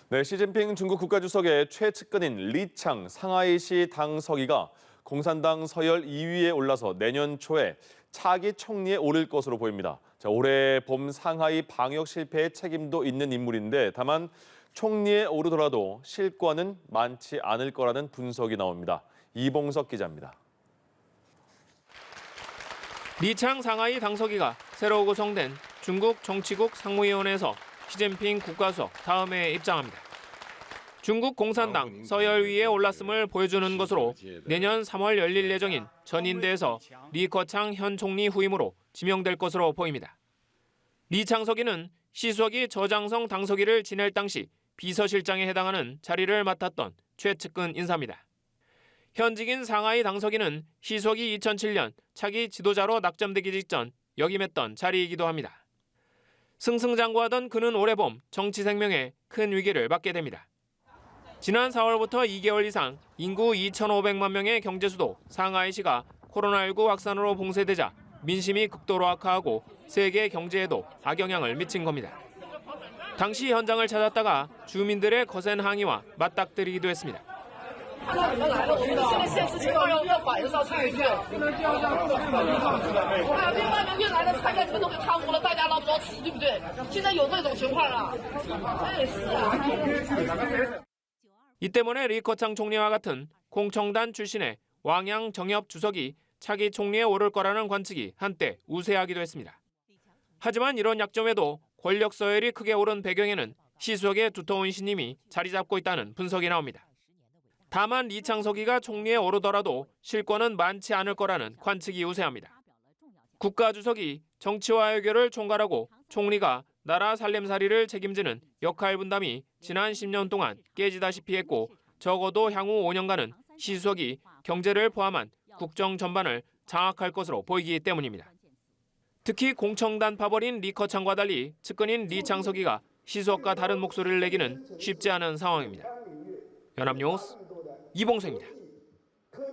네, 시진핑 중국 국가주석의 최측근인 리창 상하이시 당서기가 공산당 서열 2위에 올라서 내년 초에 차기 총리에 오를 것으로 보입니다. 올해 봄 상하이 방역 실패의 책임도 있는 인물인데 다만 총리에 오르더라도 실권은 많지 않을 거라는 분석이 나옵니다. 이봉석 기자입니다. 리창 상하이 당서기가 새로 구성된 중국 정치국 상무위원회에서 시진핑 국가주석 다음 해에 입장합니다. 중국 공산당 서열위에 올랐음을 보여주는 것으로 내년 3월 열릴 예정인 전인대에서 리커창 현 총리 후임으로 지명될 것으로 보입니다. 리 창서기는 시 수석이 저장성 당서기를 지낼 당시 비서실장에 해당하는 자리를 맡았던 최측근 인사입니다. 현직인 상하이 당서기는 시 수석이 2007년 차기 지도자로 낙점되기 직전 역임했던 자리이기도 합니다. 승승장구하던 그는 올해 봄 정치 생명에 큰 위기를 맞게 됩니다. 지난 4월부터 2개월 이상 인구 2,500만 명의 경제수도 상하이시가 코로나19 확산으로 봉쇄되자 민심이 극도로 악화하고 세계 경제에도 악영향을 미친 겁니다. 당시 현장을 찾았다가 주민들의 거센 항의와 맞닥뜨리기도 했습니다. 이 때문에 리커창 총리와 같은 공청단 출신의 왕양 정엽 주석이 차기 총리에 오를 거라는 관측이 한때 우세하기도 했습니다. 하지만 이런 약점에도 권력 서열이 크게 오른 배경에는 시 수석의 두터운 신임이 자리 잡고 있다는 분석이 나옵니다. 다만 리 창서기가 총리에 오르더라도 실권은 많지 않을 거라는 관측이 우세합니다. 국가주석이 정치와 외교를 총괄하고 총리가 나라 살림살이를 책임지는 역할 분담이 지난 10년 동안 깨지다시피 했고 적어도 향후 5년간은 시 수석이 경제를 포함한 국정 전반을 장악할 것으로 보이기 때문입니다. 특히 공청단 파벌인 리커창과 달리 측근인 리 창서기가 시 수석과 다른 목소리를 내기는 쉽지 않은 상황입니다. 연합뉴스 이봉석입니다.